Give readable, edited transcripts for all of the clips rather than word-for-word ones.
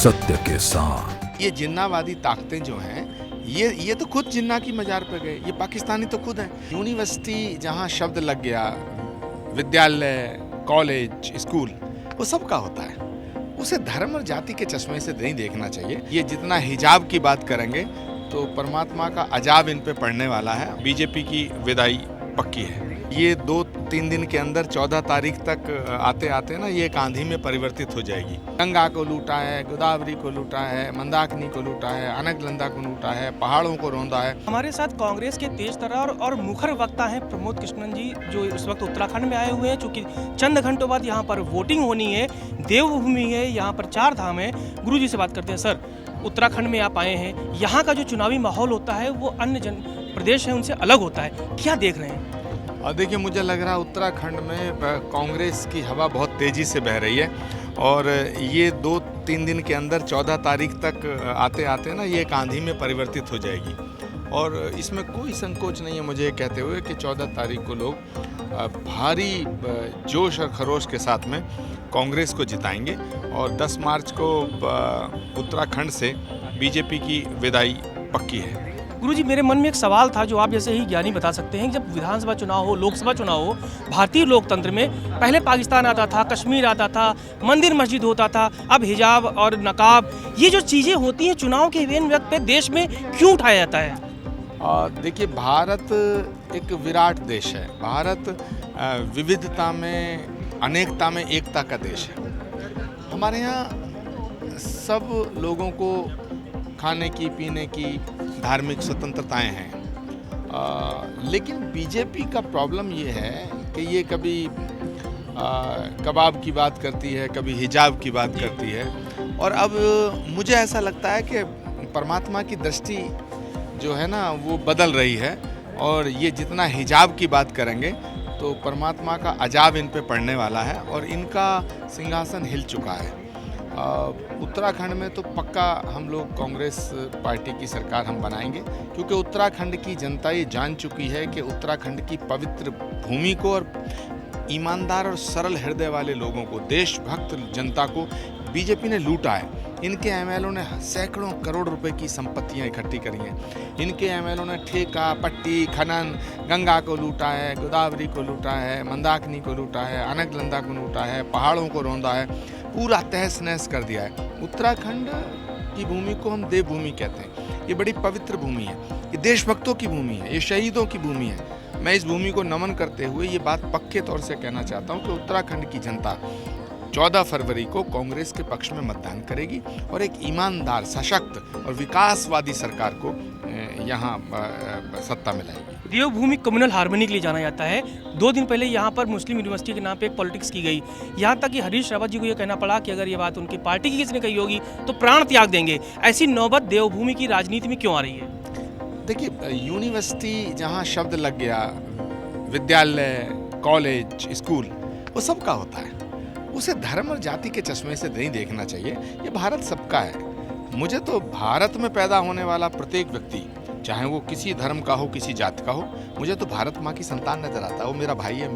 सत्य के साथ। ये जिन्नावादी ताकतें जो हैं ये तो खुद जिन्ना की मजार पे गए। ये पाकिस्तानी तो खुद हैं। यूनिवर्सिटी जहाँ शब्द लग गया, विद्यालय, कॉलेज, स्कूल, वो सबका होता है। उसे धर्म और जाति के चश्मे से नहीं देखना चाहिए। ये जितना हिजाब की बात करेंगे तो परमात्मा का अजाब इन पे पड़ने वाला है। बीजेपी की विदाई पक्की है। ये 2-3 दिन के अंदर 14 तारीख तक आते आते ना ये एक आंधी में परिवर्तित हो जाएगी। गंगा को लूटा है, गोदावरी को लूटा है, मंदाकिनी को लूटा है, अनकलंदा को लूटा है, पहाड़ों को रौंदा है। हमारे साथ कांग्रेस के तेज तर्रार और मुखर वक्ता हैं प्रमोद कृष्णन जी, जो इस वक्त उत्तराखंड में आए हुए हैं। चूंकि चंद घंटों बाद यहाँ पर वोटिंग होनी है, देवभूमि है, यहाँ पर 4 धाम है। गुरु जी से बात करते हैं। सर, उत्तराखंड में आप आए हैं, यहाँ का जो चुनावी माहौल होता है वो अन्य प्रदेश है उनसे अलग होता है, क्या देख रहे हैं? और देखिए, मुझे लग रहा है उत्तराखंड में कांग्रेस की हवा बहुत तेज़ी से बह रही है और ये 2-3 दिन के अंदर 14 तारीख तक आते आते ना ये एक आंधी में परिवर्तित हो जाएगी। और इसमें कोई संकोच नहीं है मुझे कहते हुए कि 14 तारीख को लोग भारी जोश और खरोश के साथ में कांग्रेस को जिताएंगे और 10 मार्च को उत्तराखंड से बीजेपी की विदाई पक्की है। गुरुजी, मेरे मन में एक सवाल था जो आप जैसे ही ज्ञानी बता सकते हैं। जब विधानसभा चुनाव हो, लोकसभा चुनाव हो, भारतीय लोकतंत्र में पहले पाकिस्तान आता था, कश्मीर आता था, मंदिर मस्जिद होता था, अब हिजाब और नकाब, ये जो चीज़ें होती हैं चुनाव के इवेंट वक्त पे देश में क्यों उठाया जाता है? देखिए, भारत एक विराट देश है। भारत विविधता में, अनेकता में एकता का देश है। हमारे यहाँ सब लोगों को खाने की, पीने की धार्मिक स्वतंत्रताएं हैं। लेकिन बीजेपी का प्रॉब्लम ये है कि ये कभी कबाब की बात करती है, कभी हिजाब की बात करती है। और अब मुझे ऐसा लगता है कि परमात्मा की दृष्टि जो है ना वो बदल रही है और ये जितना हिजाब की बात करेंगे तो परमात्मा का अजाब इन पे पड़ने वाला है और इनका सिंहासन हिल चुका है। उत्तराखंड में तो पक्का हम लोग कांग्रेस पार्टी की सरकार हम बनाएंगे, क्योंकि उत्तराखंड की जनता ये जान चुकी है कि उत्तराखंड की पवित्र भूमि को और ईमानदार और सरल हृदय वाले लोगों को, देशभक्त जनता को बीजेपी ने लूटा है। इनके एमएलओ ने सैकड़ों करोड़ रुपए की संपत्तियां इकट्ठी करी हैं। इनके एमएलओ ने ठेका, पट्टी, खनन, गंगा को लूटा है, गोदावरी को लूटा है, मंदाकिनी को लूटा है, अनकलंदा को लूटा है, पहाड़ों को रौंदा है, पूरा तहस नहस कर दिया है। उत्तराखंड की भूमि को हम देवभूमि कहते हैं। ये बड़ी पवित्र भूमि है, ये देशभक्तों की भूमि है, ये शहीदों की भूमि है। मैं इस भूमि को नमन करते हुए ये बात पक्के तौर से कहना चाहता हूँ कि उत्तराखंड की जनता 14 फरवरी को कांग्रेस के पक्ष में मतदान करेगी और एक ईमानदार, सशक्त और विकासवादी सरकार को यहाँ सत्ता में लाएगी। देवभूमि कम्युनल हार्मनी के लिए जाना जाता है। 2 दिन पहले यहाँ पर मुस्लिम यूनिवर्सिटी के नाम पे एक पॉलिटिक्स की गई, यहाँ तक कि हरीश रावत जी को ये कहना पड़ा कि अगर ये बात उनकी पार्टी की किसी ने कही होगी तो प्राण त्याग देंगे। ऐसी नौबत देवभूमि की राजनीति में क्यों आ रही है? देखिए, यूनिवर्सिटी जहाँ शब्द लग गया, विद्यालय, कॉलेज, स्कूल, वो सबका होता है। उसे धर्म और जाति के चश्मे से नहीं देखना चाहिए। ये भारत सबका है। मुझे तो भारत में पैदा होने वाला प्रत्येक व्यक्ति, चाहे वो किसी धर्म का हो, किसी जाति का हो, मुझे तो भारत माँ की संतान नजर आता है। वो मेरा भाई है,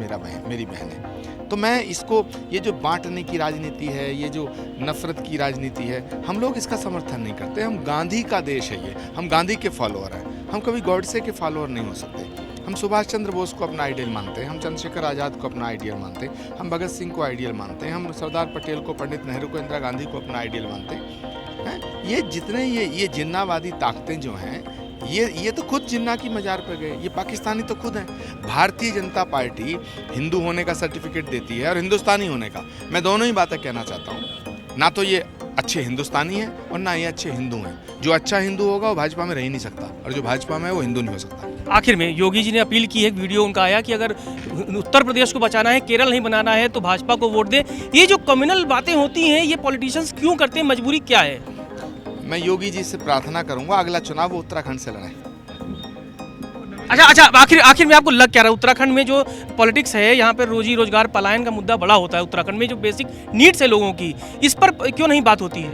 मेरी बहन है। तो मैं इसको, ये जो बांटने की राजनीति है, ये जो नफरत की राजनीति है, हम लोग इसका समर्थन नहीं करते। हम गांधी का देश है ये, हम गांधी के फॉलोअर हैं। हम कभी गॉडसे के फॉलोअर नहीं हो सकते। हम सुभाष चंद्र बोस को अपना आइडियल मानते हैं, हम चंद्रशेखर आज़ाद को अपना आइडियल मानते हैं, हम भगत सिंह को आइडियल मानते हैं, हम सरदार पटेल को, पंडित नेहरू को, इंदिरा गांधी को अपना आइडियल मानते हैं। ये जितने ये जिन्नावादी ताकतें जो हैं ये तो खुद जिन्ना की मजार पर गए। ये पाकिस्तानी तो खुद हैं। भारतीय जनता पार्टी हिंदू होने का सर्टिफिकेट देती है और हिंदुस्तानी होने का। मैं दोनों ही बातें कहना चाहता हूँ। ना तो ये अच्छे हिंदुस्तानी हैं और ना ये अच्छे हिंदू हैं। जो अच्छा हिंदू होगा वो भाजपा में रह ही नहीं सकता और जो भाजपा में है वो हिंदू नहीं हो सकता। आखिर में योगी जी ने अपील की है, एक वीडियो उनका आया कि अगर उत्तर प्रदेश को बचाना है, केरल नहीं बनाना है तो भाजपा को वोट दे। ये जो कम्युनल बातें होती हैं ये पॉलिटिशियंस क्यों करते हैं, मजबूरी क्या है? मैं योगी जी से प्रार्थना करूंगा अगला चुनाव वो उत्तराखंड से लड़ें। अच्छा, आखिर में आपको लग क्या रहा है उत्तराखंड में जो पॉलिटिक्स है, यहाँ पर रोजी रोजगार पलायन का मुद्दा बड़ा होता है उत्तराखंड में, जो बेसिक नीड्स है लोगों की, इस पर क्यों नहीं बात होती है?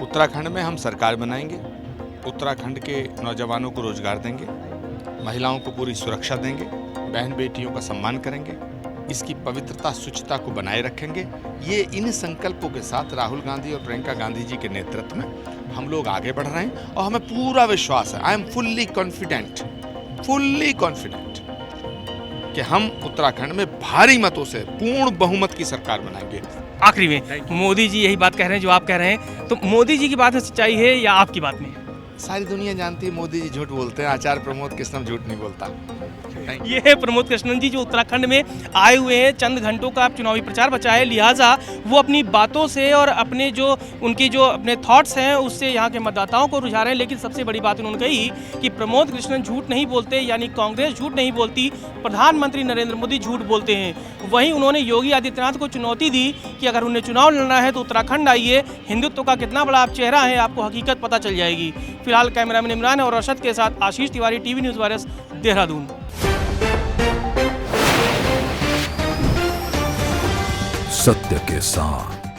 उत्तराखंड में हम सरकार बनाएंगे, उत्तराखंड के नौजवानों को रोजगार देंगे, महिलाओं को पूरी सुरक्षा देंगे, बहन बेटियों का सम्मान करेंगे, इसकी पवित्रता शुचिता को बनाए रखेंगे। ये इन संकल्पों के साथ राहुल गांधी और प्रियंका गांधी जी के नेतृत्व में हम लोग आगे बढ़ रहे हैं और हमें पूरा विश्वास है, आई एम फुल्ली कॉन्फिडेंट कि हम उत्तराखंड में भारी मतों से पूर्ण बहुमत की सरकार बनाएंगे। आखिरी में मोदी जी यही बात कह रहे हैं जो आप कह रहे हैं, तो मोदी जी की बात में सच्चाई है या आपकी बात में? सारी दुनिया जानती है मोदी जी झूठ बोलते हैं, आचार्य प्रमोद कृष्णम झूठ नहीं बोलता। ये है प्रमोद कृष्णन जी जो उत्तराखंड में आए हुए हैं। चंद घंटों का आप चुनावी प्रचार बचा है, लिहाजा वो अपनी बातों से और अपने जो उनकी जो अपने थॉट्स हैं उससे यहाँ के मतदाताओं को रुझा रहे हैं। लेकिन सबसे बड़ी बात उन्होंने कही कि प्रमोद कृष्णन झूठ नहीं बोलते, यानी कांग्रेस झूठ नहीं बोलती, प्रधानमंत्री नरेंद्र मोदी झूठ बोलते हैं। वहीं उन्होंने योगी आदित्यनाथ को चुनौती दी कि अगर उन्हें चुनाव लड़ना है तो उत्तराखंड आइए, हिंदुत्व का कितना बड़ा आप चेहरा है, आपको हकीकत पता चल जाएगी। फिलहाल कैमरामैन इमरान और अरशद के साथ Ashish Tiwari, TV news virus, Dehradun. सत्य के साथ।